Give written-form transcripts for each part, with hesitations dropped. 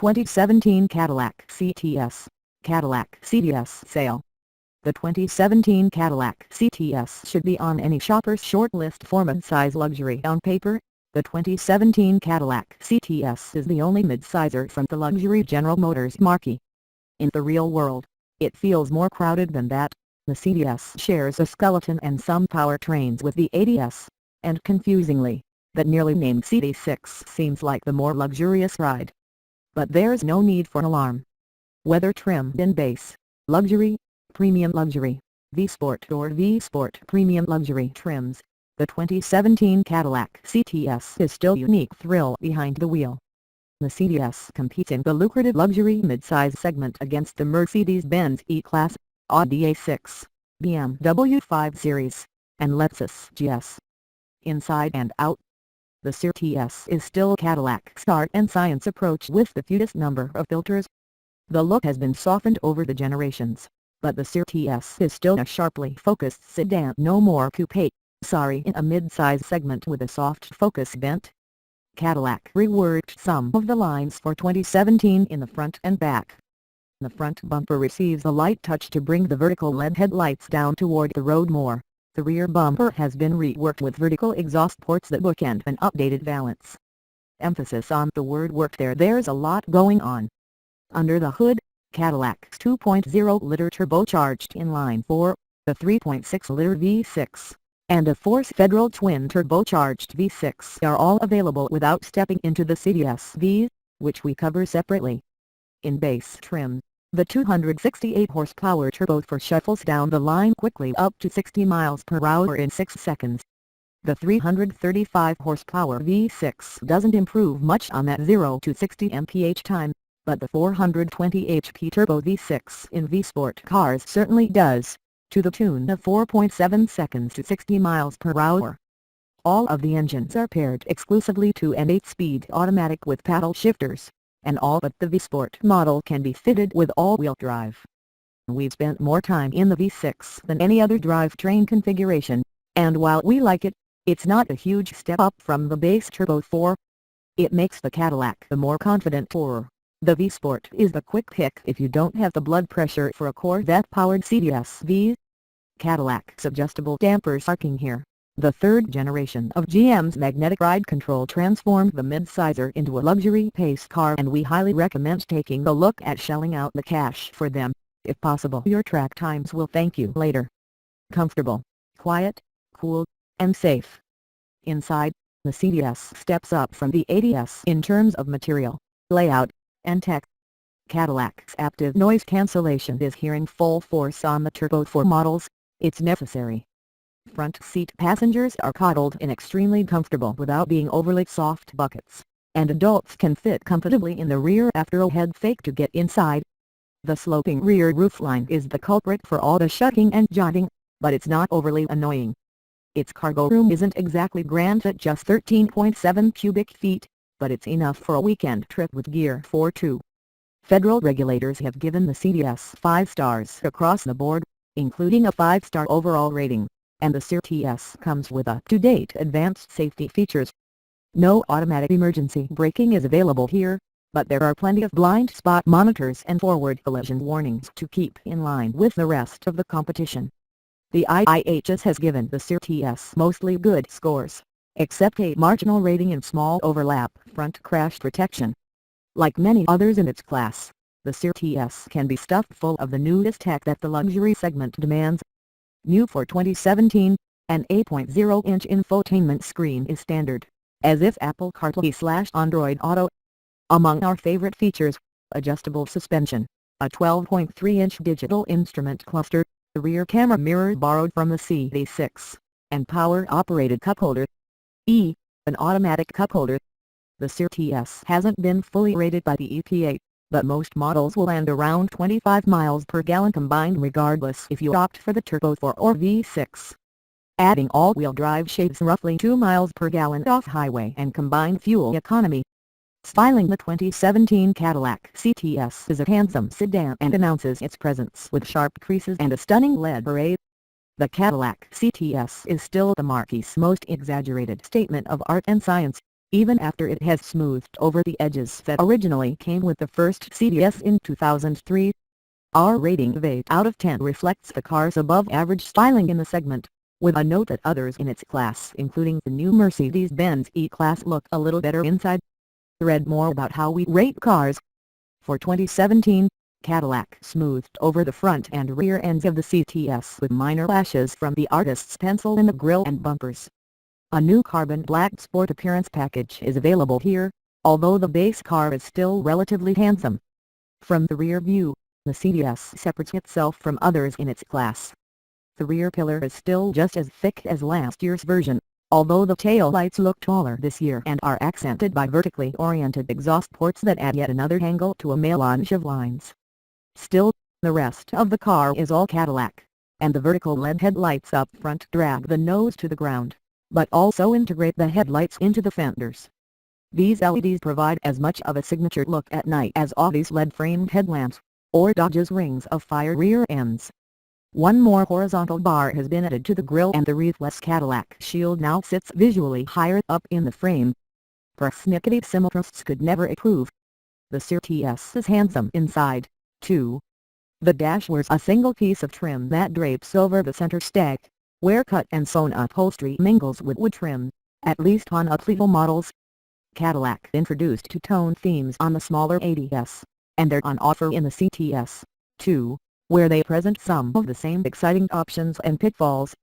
2017 Cadillac CTS, Cadillac CTS sale. The 2017 Cadillac CTS should be on any shopper's shortlist for mid-size luxury on paper. The 2017 Cadillac CTS is the only midsizer from the luxury General Motors marque. In the real world, it feels more crowded than that. The CTS shares a skeleton and some powertrains with the ADS, and confusingly, that nearly named CD6 seems like the more luxurious ride. But there's no need for alarm. Whether trimmed in base, luxury, premium luxury, V-Sport or V-Sport premium luxury trims, the 2017 Cadillac CTS is still a unique thrill behind the wheel. The CTS competes in the lucrative luxury midsize segment against the Mercedes-Benz E-Class, Audi A6, BMW 5 Series, and Lexus GS. Inside and out, the CTS is still Cadillac's art and science approach with the fewest number of filters. The look has been softened over the generations, but the CTS is still a sharply focused sedan, no more coupe, in a mid-size segment with a soft focus bent. Cadillac reworked some of the lines for 2017 in the front and back. The front bumper receives a light touch to bring the vertical LED headlights down toward the road more. The rear bumper has been reworked with vertical exhaust ports that bookend an updated valance. Emphasis on the word work there. There's a lot going on. Under the hood, Cadillac's 2.0-liter turbocharged inline-4, the 3.6-liter V6, and a Force Federal twin turbocharged V6 are all available without stepping into the cts-v, which we cover separately. In base trim, the 268 horsepower turbo shuffles down the line quickly up to 60 miles per hour in 6 seconds. The 335 horsepower V6 doesn't improve much on that 0 to 60 mph time, but the 420 HP turbo V6 in V-Sport cars certainly does, to the tune of 4.7 seconds to 60 miles per hour. All of the engines are paired exclusively to an 8-speed automatic with paddle shifters, and all but the V-Sport model can be fitted with all-wheel drive. We've spent more time in the V6 than any other drivetrain configuration, and while we like it, it's not a huge step up from the base Turbo 4. It makes the Cadillac a more confident tourer. The V-Sport is the quick pick if you don't have the blood pressure for a Corvette-powered cts-v. Cadillac's adjustable dampers are king here. The third generation of GM's magnetic ride control transformed the midsizer into a luxury pace car, and we highly recommend taking a look at shelling out the cash for them. If possible, your track times will thank you later. Comfortable, quiet, cool, and safe. Inside, the CTS steps up from the ADS in terms of material, layout, and tech. Cadillac's active noise cancellation is here in full force on the Turbo 4 models. It's necessary. Front seat passengers are coddled in extremely comfortable without being overly soft buckets, and adults can fit comfortably in the rear after a head fake to get inside. The sloping rear roofline is the culprit for all the shucking and jotting, but it's not overly annoying. Its cargo room isn't exactly grand at just 13.7 cubic feet, but it's enough for a weekend trip with gear for two. Federal regulators have given the CTS 5 stars across the board, including a 5-star overall rating, and the CTS comes with up-to-date advanced safety features. No automatic emergency braking is available here, but there are plenty of blind spot monitors and forward collision warnings to keep in line with the rest of the competition. The IIHS has given the CTS mostly good scores, except a marginal rating in small overlap front crash protection. Like many others in its class, the CTS can be stuffed full of the newest tech that the luxury segment demands. New for 2017, an 8.0-inch infotainment screen is standard, as is Apple CarPlay/Android Auto. Among our favorite features, adjustable suspension, a 12.3-inch digital instrument cluster, the rear camera mirror borrowed from the CD6, and power-operated cup holder. An automatic cup holder. The CTS hasn't been fully rated by the EPA, but most models will land around 25 miles per gallon combined regardless if you opt for the Turbo 4 or V6. Adding all-wheel drive shaves roughly 2 miles per gallon off-highway and combined fuel economy. Styling the 2017 Cadillac CTS is a handsome sedan and announces its presence with sharp creases and a stunning LED array. The Cadillac CTS is still the marque's most exaggerated statement of art and science, even after it has smoothed over the edges that originally came with the first CTS in 2003. Our rating of 8 out of 10 reflects the car's above-average styling in the segment, with a note that others in its class including the new Mercedes-Benz E-Class look a little better inside. Read more about how we rate cars. For 2017, Cadillac smoothed over the front and rear ends of the CTS with minor lashes from the artist's pencil in the grille and bumpers. A new carbon black sport appearance package is available here, although the base car is still relatively handsome. From the rear view, the CTS separates itself from others in its class. The rear pillar is still just as thick as last year's version, although the taillights look taller this year and are accented by vertically oriented exhaust ports that add yet another angle to a melange of lines. Still, the rest of the car is all Cadillac, and the vertical LED headlights up front drag the nose to the ground, but also integrate the headlights into the fenders. These LEDs provide as much of a signature look at night as Audi's LED-framed headlamps, or Dodge's Rings of Fire rear ends. One more horizontal bar has been added to the grille and the wreathless Cadillac shield now sits visually higher up in the frame. Persnickety similarist could never approve. The CTS is handsome inside, too. The dash wears a single piece of trim that drapes over the center stack, where cut and sewn upholstery mingles with wood trim, at least on uplevel models. Cadillac introduced two-tone themes on the smaller ATS, and they're on offer in the CTS, too, where they present some of the same exciting options and pitfalls.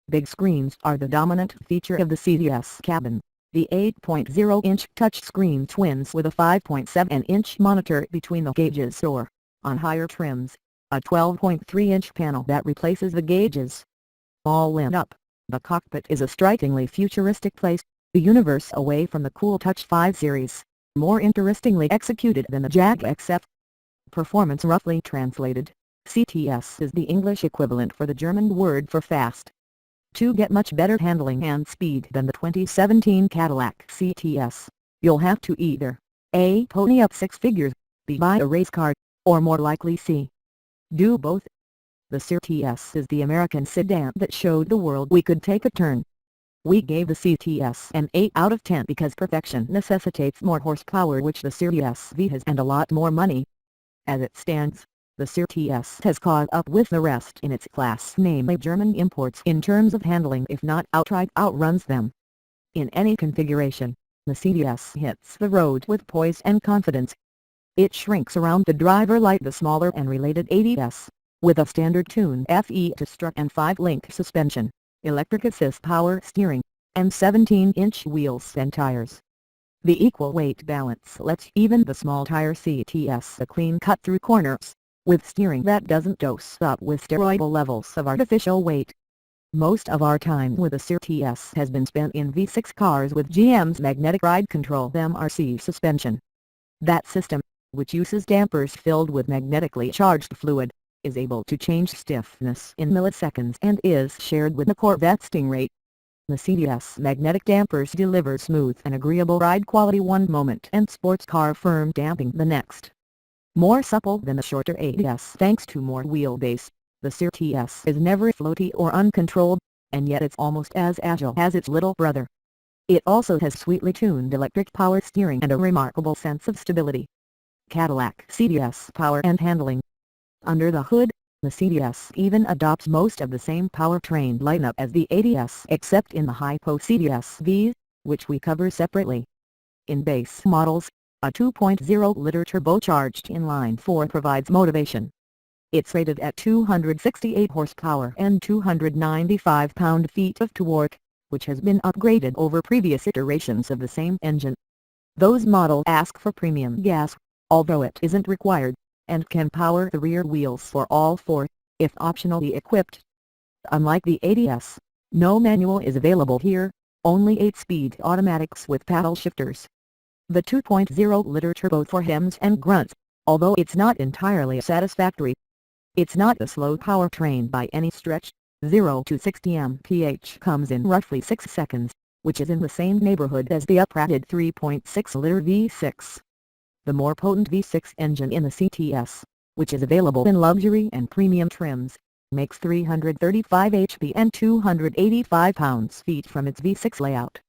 Big screens are the dominant feature of the CTS cabin. The 8.0-inch touchscreen twins with a 5.7-inch monitor between the gauges, or, on higher trims, a 12.3-inch panel that replaces the gauges. All lit up, the cockpit is a strikingly futuristic place, the universe away from the cool Touch 5 series, more interestingly executed than the Jag XF. Performance roughly translated, CTS is the English equivalent for the German word for fast. To get much better handling and speed than the 2017 Cadillac CTS, you'll have to either A. Pony up six figures, B. Buy a race car, or more likely C. Do both. The CTS is the American sedan that showed the world we could take a turn. We gave the CTS an 8 out of 10 because perfection necessitates more horsepower, which the cts-v has, and a lot more money. As it stands, the CTS has caught up with the rest in its class, namely German imports, in terms of handling, if not outright outruns them. In any configuration, the CTS hits the road with poise and confidence. It shrinks around the driver like the smaller and related ATS, with a standard tuned FE to strut and 5-link suspension, electric assist power steering, and 17-inch wheels and tires. The equal weight balance lets even the small tire CTS a clean cut through corners, with steering that doesn't dose up with steroidal levels of artificial weight. Most of our time with the CTS has been spent in V6 cars with GM's magnetic ride control MRC suspension. That system, which uses dampers filled with magnetically charged fluid, is able to change stiffness in milliseconds and is shared with the Corvette Stingray. The CTS magnetic dampers deliver smooth and agreeable ride quality one moment and sports car firm damping the next. More supple than the shorter ATS thanks to more wheelbase, the CTS is never floaty or uncontrolled, and yet it's almost as agile as its little brother. It also has sweetly tuned electric power steering and a remarkable sense of stability. Cadillac CTS power and handling. Under the hood, the CTS even adopts most of the same powertrain lineup as the ATS except in the hypo cts-v, which we cover separately. In base models, a 2.0-liter turbocharged inline-4 provides motivation. It's rated at 268 horsepower and 295 pound-feet of torque, which has been upgraded over previous iterations of the same engine. Those models ask for premium gas, although it isn't required, and can power the rear wheels for all four, if optionally equipped. Unlike the ATS, no manual is available here, only 8-speed automatics with paddle shifters. The 2.0-liter turbo for hems and grunts, although it's not entirely satisfactory. It's not a slow powertrain by any stretch. 0 to 60 mph comes in roughly 6 seconds, which is in the same neighborhood as the uprated 3.6-liter V6. The more potent V6 engine in the CTS, which is available in luxury and premium trims, makes 335 HP and 285 pounds-feet from its V6 layout.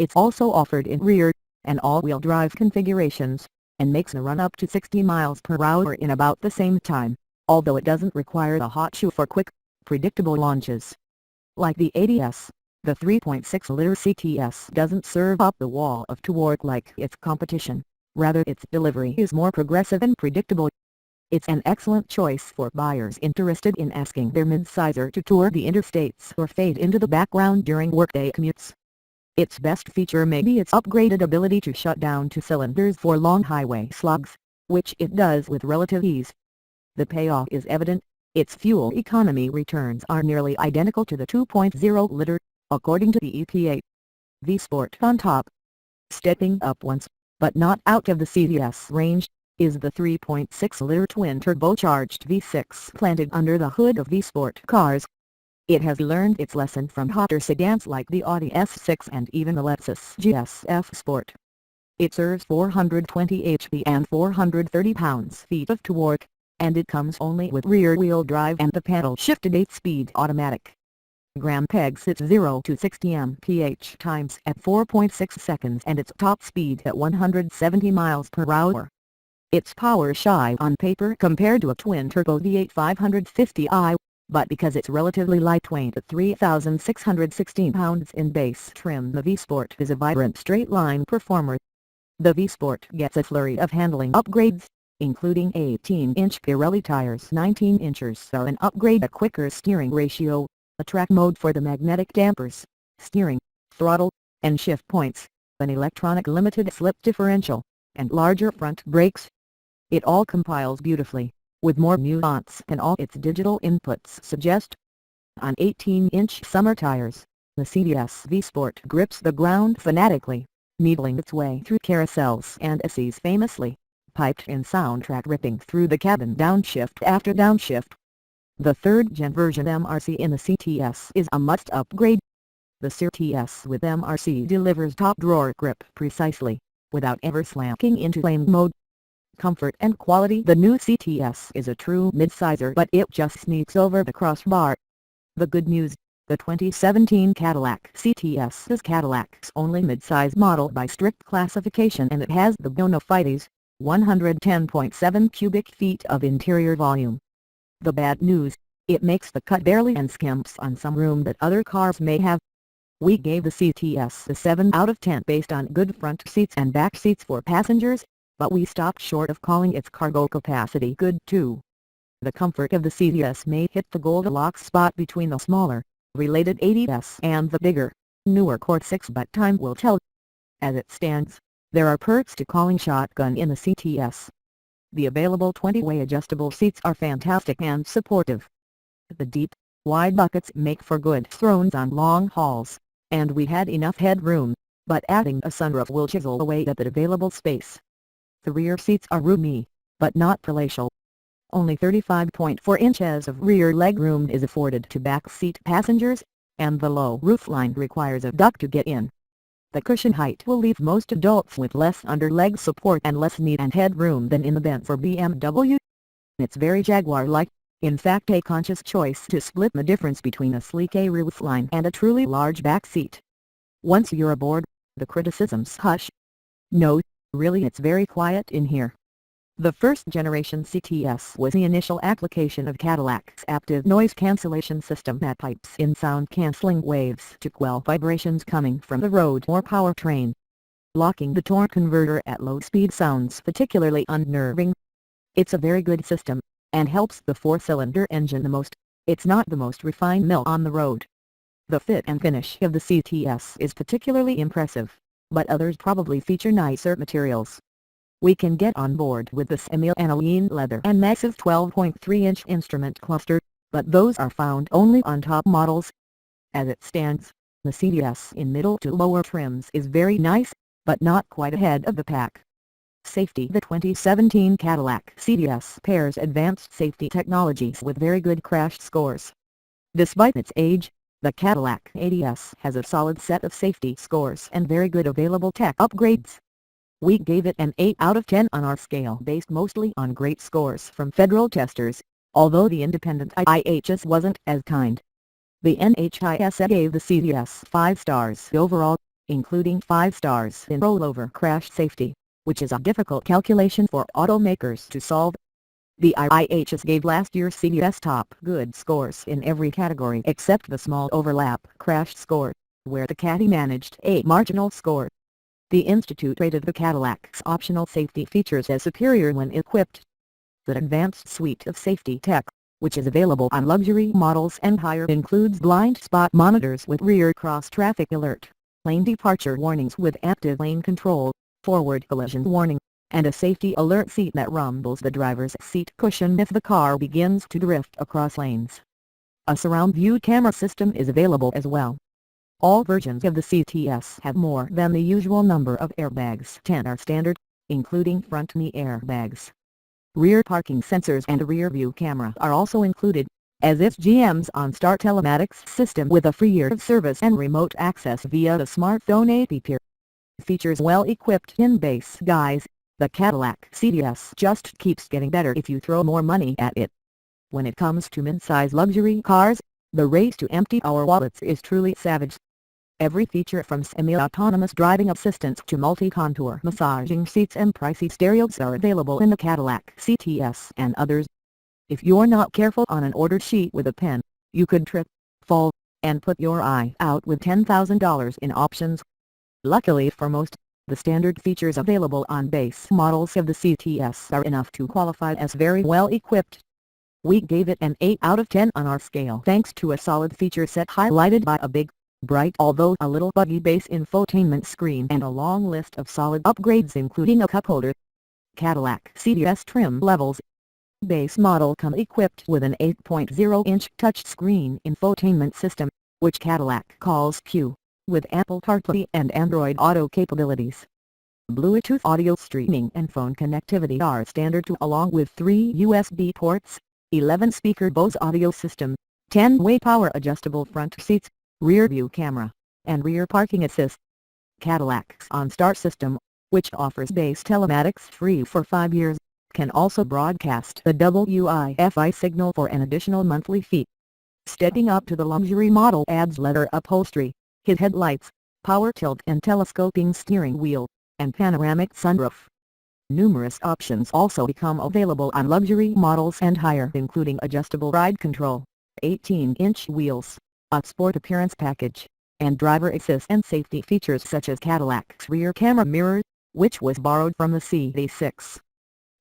It's also offered in rear and all-wheel drive configurations, and makes a run up to 60 miles per hour in about the same time, although it doesn't require the hot shoe for quick, predictable launches. Like the ADS, the 3.6-liter CTS doesn't serve up the wall of torque like its competition, rather its delivery is more progressive and predictable. It's an excellent choice for buyers interested in asking their midsizer to tour the interstates or fade into the background during workday commutes. Its best feature may be its upgraded ability to shut down 2 cylinders for long highway slogs, which it does with relative ease. The payoff is evident. Its fuel economy returns are nearly identical to the 2.0-liter, according to the EPA. V-Sport on top. Stepping up once, but not out of the CTS range, is the 3.6-liter twin-turbocharged V6 planted under the hood of V-Sport cars. It has learned its lesson from hotter sedans like the Audi S6 and even the Lexus GS Sport. It serves 420 HP and 430 pounds-feet of torque, and it comes only with rear-wheel drive and the paddle-shifted 8-speed automatic. Gram pegs its 0 to 60 mph times at 4.6 seconds and its top speed at 170 miles per hour. It's power-shy on paper compared to a twin-turbo V8 550i, but because it's relatively lightweight at 3,616 pounds in base trim, the V-Sport is a vibrant straight-line performer. The V-Sport gets a flurry of handling upgrades, including 18-inch Pirelli tires, 19 inches are an upgrade, a quicker steering ratio, a track mode for the magnetic dampers, steering, throttle, and shift points, an electronic limited slip differential, and larger front brakes. It all compiles beautifully, with more nuance than all its digital inputs suggest. On 18-inch summer tires, the cts-v Sport grips the ground fanatically, needling its way through carousels and S's famously, piped-in soundtrack ripping through the cabin downshift after downshift. The third-gen version MRC in the CTS is a must upgrade. The CTS with MRC delivers top-drawer grip precisely, without ever slanting into lane mode. Comfort and quality. The new CTS is a true midsizer, but it just sneaks over the crossbar. The good news, the 2017 Cadillac CTS is Cadillac's only midsize model by strict classification, and it has the bona fides, 110.7 cubic feet of interior volume. The bad news, it makes the cut barely and skimps on some room that other cars may have. We gave the CTS a 7 out of 10 based on good front seats and back seats for passengers, but we stopped short of calling its cargo capacity good too. The comfort of the CTS may hit the Goldilocks spot between the smaller, related ADS and the bigger, newer Core 6, but time will tell. As it stands, there are perks to calling shotgun in the CTS. The available 20-way adjustable seats are fantastic and supportive. The deep, wide buckets make for good thrones on long hauls, and we had enough headroom, but adding a sunroof will chisel away at that available space. The rear seats are roomy, but not palatial. Only 35.4 inches of rear legroom is afforded to back seat passengers, and the low roofline requires a duct to get in. The cushion height will leave most adults with less underleg support and less knee and headroom than in the Benz or BMW. It's very Jaguar-like, in fact a conscious choice to split the difference between a sleek A roofline and a truly large back seat. Once you're aboard, the criticisms hush. No, really, it's very quiet in here. The first-generation CTS was the initial application of Cadillac's active noise cancellation system that pipes in sound-canceling waves to quell vibrations coming from the road or powertrain. Locking the torque converter at low speed sounds particularly unnerving. It's a very good system, and helps the 4-cylinder engine the most. It's not the most refined mill on the road. The fit and finish of the CTS is particularly impressive, but others probably feature nicer materials. We can get on board with the semi-aniline leather and massive 12.3-inch instrument cluster, but those are found only on top models. As it stands, the CTS in middle to lower trims is very nice, but not quite ahead of the pack. Safety. The 2017 Cadillac CTS pairs advanced safety technologies with very good crash scores. Despite its age, the Cadillac CTS has a solid set of safety scores and very good available tech upgrades. We gave it an 8 out of 10 on our scale based mostly on great scores from federal testers, although the independent IHS wasn't as kind. The NHIS gave the CTS 5 stars overall, including 5 stars in rollover crash safety, which is a difficult calculation for automakers to solve. The IIHS gave last year's CTS top good scores in every category except the small overlap crash score, where the Caddy managed a marginal score. The Institute rated the Cadillac's optional safety features as superior when equipped. The advanced suite of safety tech, which is available on luxury models and higher, includes blind spot monitors with rear cross-traffic alert, lane departure warnings with active lane control, forward collision warning, and a safety alert seat that rumbles the driver's seat cushion if the car begins to drift across lanes. A surround view camera system is available as well. All versions of the CTS have more than the usual number of airbags. 10 are standard, including front knee airbags. Rear parking sensors and a rear view camera are also included, as is GM's OnStar telematics system with a free year of service and remote access via the smartphone app. Features well equipped in base guise, the Cadillac CTS just keeps getting better if you throw more money at it. When it comes to mid-size luxury cars, the race to empty our wallets is truly savage. Every feature from semi-autonomous driving assistance to multi-contour massaging seats and pricey stereos are available in the Cadillac CTS and others. If you're not careful on an order sheet with a pen, you could trip, fall, and put your eye out with $10,000 in options. Luckily for most, the standard features available on base models of the CTS are enough to qualify as very well equipped. We gave it an 8 out of 10 on our scale thanks to a solid feature set highlighted by a big, bright although a little buggy base infotainment screen and a long list of solid upgrades including a cup holder. Cadillac CTS trim levels. Base model come equipped with an 8.0-inch touchscreen infotainment system, which Cadillac calls Q, with Apple CarPlay and Android Auto capabilities. Bluetooth audio streaming and phone connectivity are standard too, along with 3 USB ports, 11-speaker Bose audio system, 10-way power adjustable front seats, rear view camera, and rear parking assist. Cadillac's OnStar system, which offers base telematics free for 5 years, can also broadcast the Wi-Fi signal for an additional monthly fee. Stepping up to the luxury model adds leather upholstery, HID headlights, power tilt and telescoping steering wheel, and panoramic sunroof. Numerous options also become available on luxury models and higher, including adjustable ride control, 18-inch wheels, a sport appearance package, and driver assist and safety features such as Cadillac's rear camera mirror, which was borrowed from the CD6.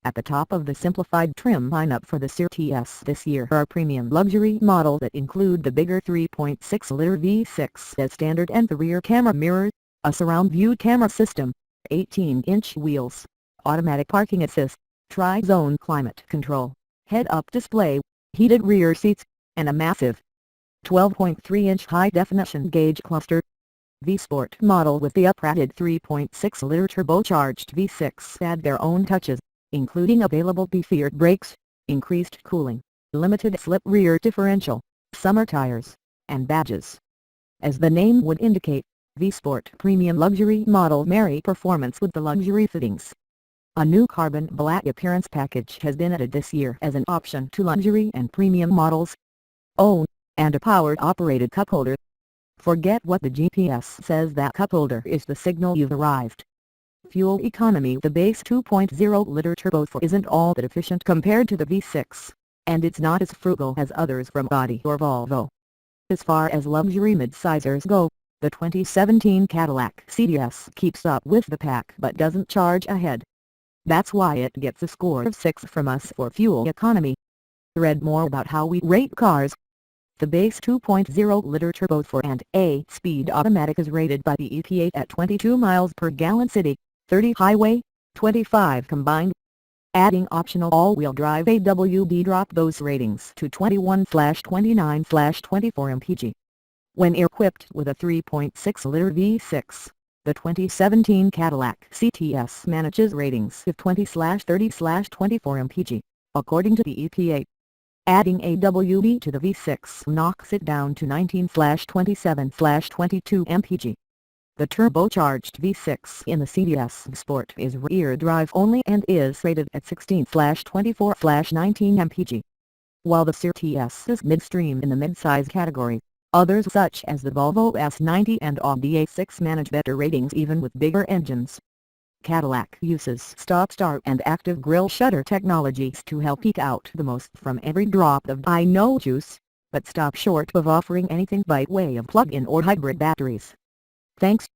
At the top of the simplified trim lineup for the CTS this year are premium luxury models that include the bigger 3.6-liter V6 as standard and the rear camera mirror, a surround view camera system, 18-inch wheels, automatic parking assist, tri-zone climate control, head-up display, heated rear seats, and a massive 12.3-inch high-definition gauge cluster. V-Sport model with the uprated 3.6-liter turbocharged V6 add their own touches, including available beefier brakes, increased cooling, limited slip rear differential, summer tires, and badges. As the name would indicate, V-Sport premium luxury model marry performance with the luxury fittings. A new carbon black appearance package has been added this year as an option to luxury and premium models. Oh, and a power-operated cup holder. Forget what the GPS says, that cup holder is the signal you've arrived. Fuel economy: the base 2.0-liter turbo 4 isn't all that efficient compared to the V6, and it's not as frugal as others from Audi or Volvo. As far as luxury mid-sizers go, the 2017 Cadillac CTS keeps up with the pack but doesn't charge ahead. That's why it gets a score of 6 from us for fuel economy. Read more about how we rate cars. The base 2.0-liter turbo 4 and 8-speed automatic is rated by the EPA at 22 miles per gallon city, 30 highway, 25 combined. Adding optional all-wheel drive AWD dropped those ratings to 21/29/24 mpg. When equipped with a 3.6-liter V6, the 2017 Cadillac CTS manages ratings of 20/30/24 mpg, according to the EPA. Adding AWD to the V6 knocks it down to 19/27/22 mpg. The turbocharged V6 in the CTS Sport is rear drive only and is rated at 16/24/19 mpg. While the CTS is midstream in the midsize category, Others such as the Volvo S90 and Audi A6 manage better ratings even with bigger engines. Cadillac uses stop-start and active grille shutter technologies to help eke out the most from every drop of dino juice, but stop short of offering anything by way of plug-in or hybrid batteries. Thanks.